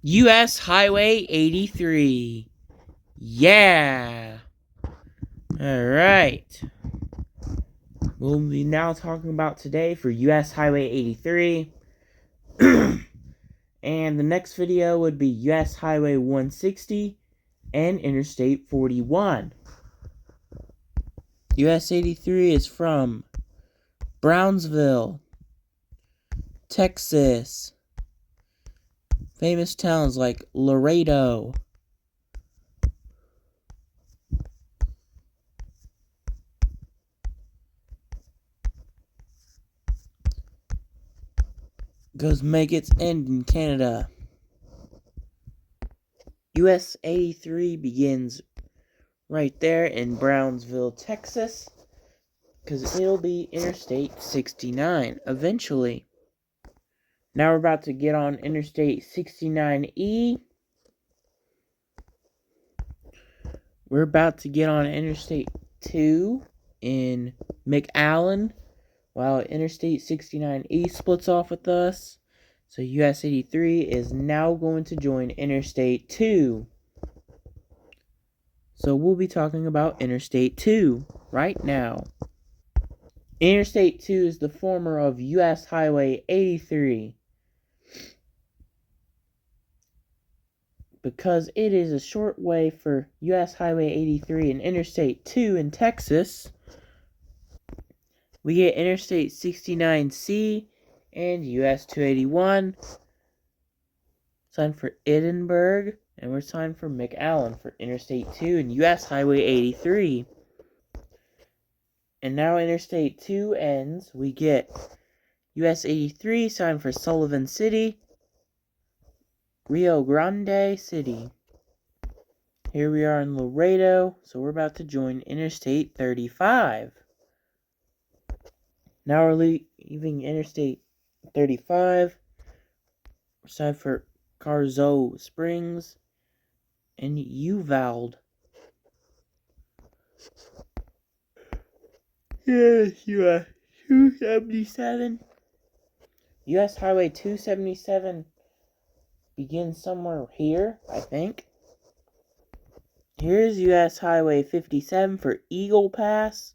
US Highway 83. Yeah. Alright. We'll be now talking about today for US Highway 83. And the next video would be US Highway 160 and Interstate 41. US 83 is from Brownsville, Texas. Famous towns like Laredo, goes make its end in Canada. US 83 begins right there in Brownsville, Texas, because it'll be Interstate 69 eventually. Now we're about to get on Interstate 69E. We're about to get on Interstate 2 in McAllen, while Interstate 69E splits off with us. So US 83 is now going to join Interstate 2. So we'll be talking about Interstate 2 right now. Interstate 2 is the former of US Highway 83. Because it is a short way for US Highway 83 and Interstate 2 in Texas, we get Interstate 69C and US 281. Signed for Edinburgh, and we're signed for McAllen for Interstate 2 and US Highway 83. And now Interstate 2 ends, we get US 83 signed for Sullivan City, Rio Grande City. Here we are in Laredo, so we're about to join Interstate 35. Now we're leaving Interstate 35. We're signed for Carzo Springs and Uvalde. Yes, US 277. US Highway 277 begins somewhere here, I think. Here's US Highway 57 for Eagle Pass.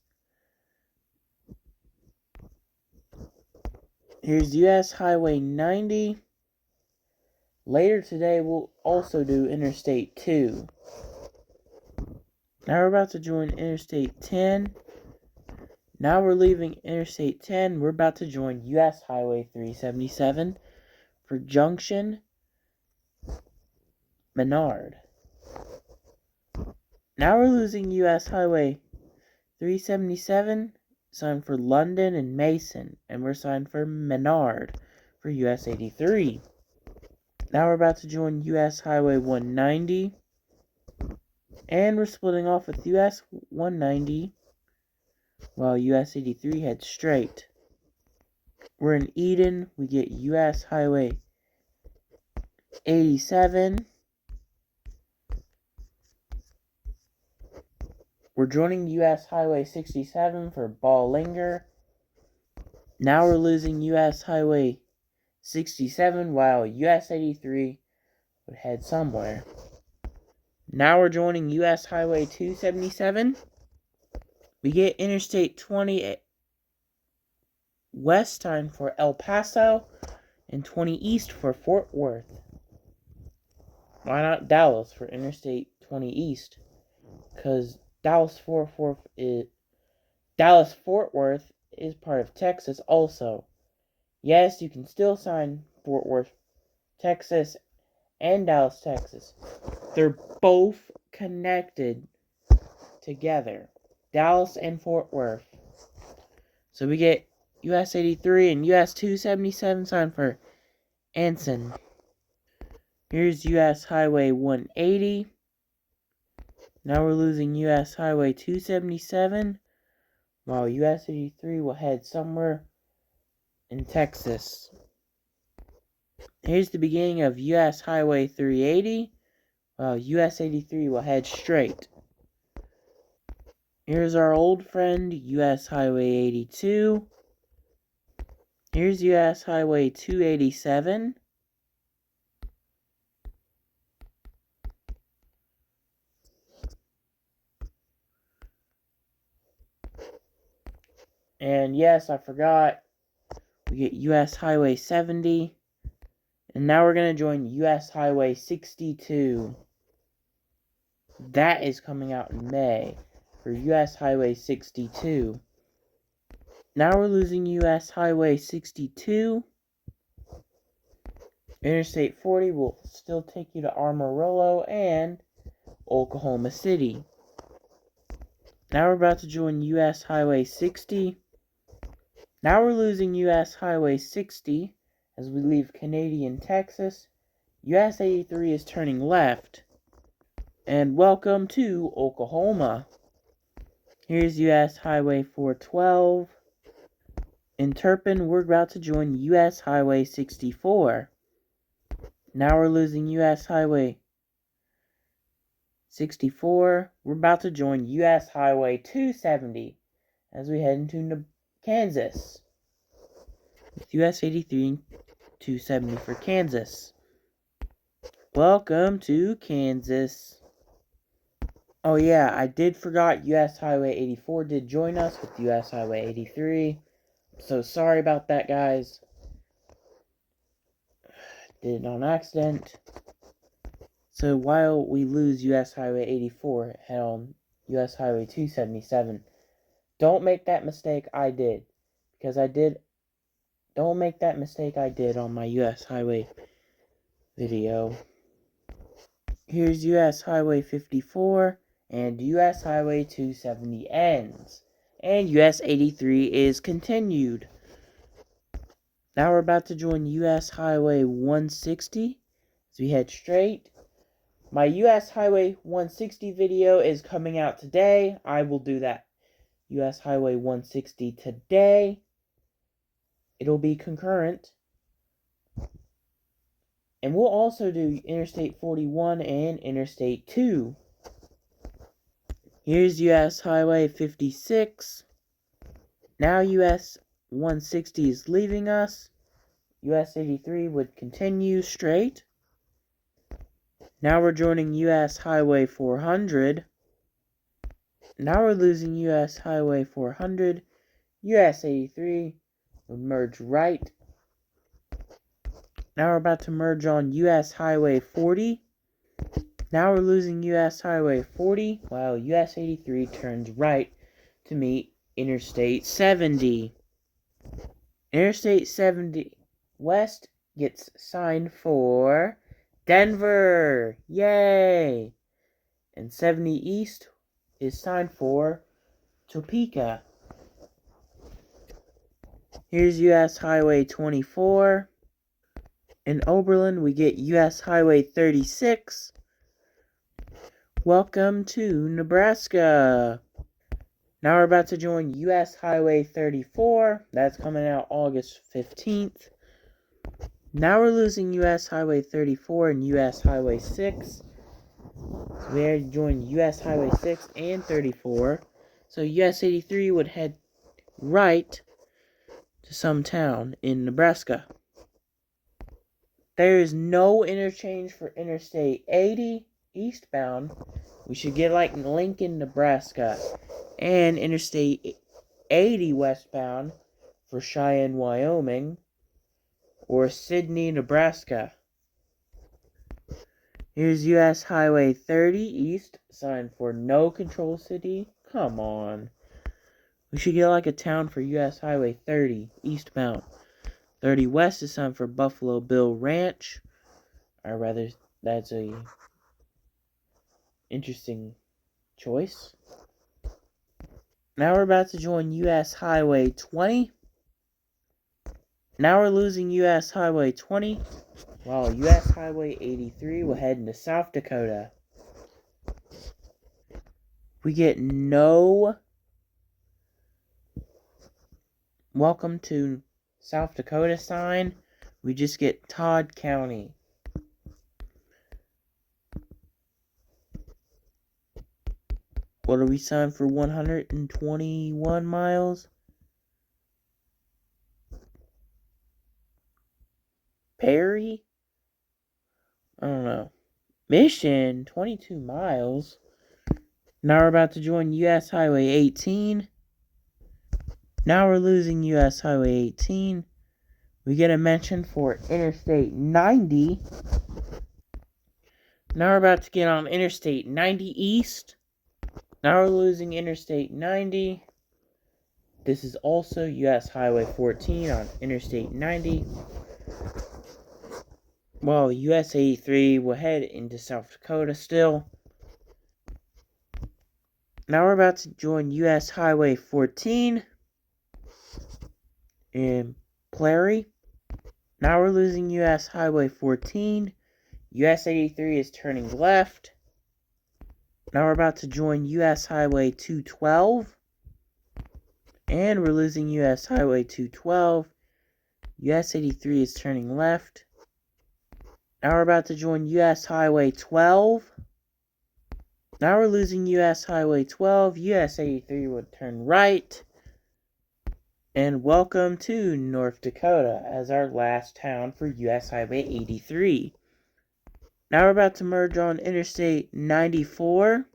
Here's US Highway 90. Later today, we'll also do Interstate 2. Now we're about to join Interstate 10. Now we're leaving Interstate 10. We're about to join US Highway 377 for Junction, Menard. Now we're losing US Highway 377, signed for London and Mason, and we're signed for Menard for US 83. Now we're about to join US Highway 190, and we're splitting off with US 190, while US 83 heads straight. We're in Eden, we get US Highway 87. We're joining US Highway 67 for Ballinger. Now we're losing US Highway 67, while US 83 would head somewhere. Now we're joining US Highway 277. We get Interstate 20 west time for El Paso and 20 east for Fort Worth. Why not Dallas for Interstate 20 east? Because Dallas-Fort Worth is part of Texas also. Yes, you can still sign Fort Worth, Texas, and Dallas, Texas. They're both connected together. Dallas and Fort Worth. So we get US 83 and US 277 signed for Anson. Here's US Highway 180. Now we're losing US Highway 277, while US 83 will head somewhere in Texas. Here's the beginning of US Highway 380, while US 83 will head straight. Here's our old friend, US Highway 82. Here's US Highway 287. And yes, I forgot. We get US Highway 70. And now we're going to join US Highway 62. That is coming out in May for US Highway 62. Now we're losing US Highway 62. Interstate 40 will still take you to Amarillo and Oklahoma City. Now we're about to join US Highway 60. Now we're losing US Highway 60 as we leave Canadian Texas. US 83 is turning left. And welcome to Oklahoma. Here's US Highway 412. In Turpin, we're about to join US Highway 64. Now we're losing US Highway 64. We're about to join US Highway 270 as we head into Kansas. With US 83 and 270 for Kansas. Welcome to Kansas. Oh yeah, I did forgot US Highway 84 did join us with US Highway 83. So sorry about that, guys. Did it on accident. So while we lose US Highway 84, head on US Highway 277. Don't make that mistake I did. Because don't make that mistake I did on my US Highway video. Here's US Highway 54 and US Highway 270 ends. And US 83 is continued. Now we're about to join US Highway 160 as we head straight. My US Highway 160 video is coming out today. I will do that US Highway 160 today. It'll be concurrent. And we'll also do Interstate 41 and Interstate 2. Here's US Highway 56. Now US 160 is leaving us. US 83 would continue straight. Now we're joining US Highway 400. Now we're losing US Highway 400. US 83 would merge right. Now we're about to merge on US Highway 40. Now we're losing US Highway 40 while US 83 turns right to meet Interstate 70. Interstate 70 West gets signed for Denver. Yay! And 70 East is signed for Topeka. Here's US Highway 24. In Oberlin, we get US Highway 36. Welcome to Nebraska. Now we're about to join US Highway 34. That's coming out August 15th. Now we're losing US Highway 34 and US Highway 6. So we already joined US Highway 6 and 34. So US 83 would head right to some town in Nebraska. There is no interchange for Interstate 80 eastbound. We should get like Lincoln, Nebraska. And Interstate 80 westbound for Cheyenne, Wyoming. Or Sidney, Nebraska. Here's US Highway 30 East, signed for No Control City. Come on. We should get like a town for US Highway 30 eastbound. 30 West is signed for Buffalo Bill Ranch. Or rather, that's a interesting choice. Now we're about to join US Highway 20. Now we're losing US Highway 20. While US Highway 83 will head into South Dakota. We get no Welcome to South Dakota sign. We just get Todd County. What are we signed for? 121 miles? Perry? I don't know. Mission, 22 miles. Now we're about to join US Highway 18. Now we're losing US Highway 18. We get a mention for Interstate 90. Now we're about to get on Interstate 90 East. Now we're losing Interstate 90. This is also US Highway 14 on Interstate 90. Well, US 83 will head into South Dakota still. Now we're about to join US Highway 14 in Prairie. Now we're losing US Highway 14. US 83 is turning left. Now we're about to join US Highway 212. And we're losing US Highway 212. US 83 is turning left. Now we're about to join US Highway 12. Now we're losing US Highway 12. US 83 would turn right. And welcome to North Dakota as our last town for US Highway 83. Now we're about to merge on Interstate 94.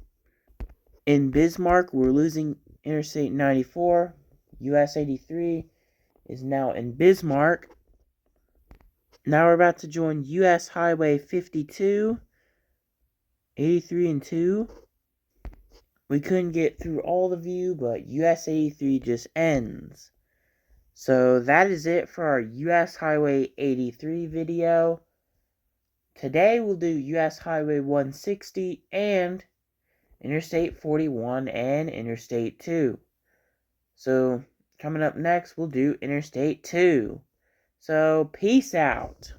In Bismarck, we're losing Interstate 94. US 83 is now in Bismarck. Now we're about to join US Highway 52, 83 and 2. We couldn't get through all the view, but US 83 just ends. So that is it for our US Highway 83 video. Today we'll do US Highway 160 and Interstate 41 and Interstate 2. So coming up next, we'll do Interstate 2. So peace out.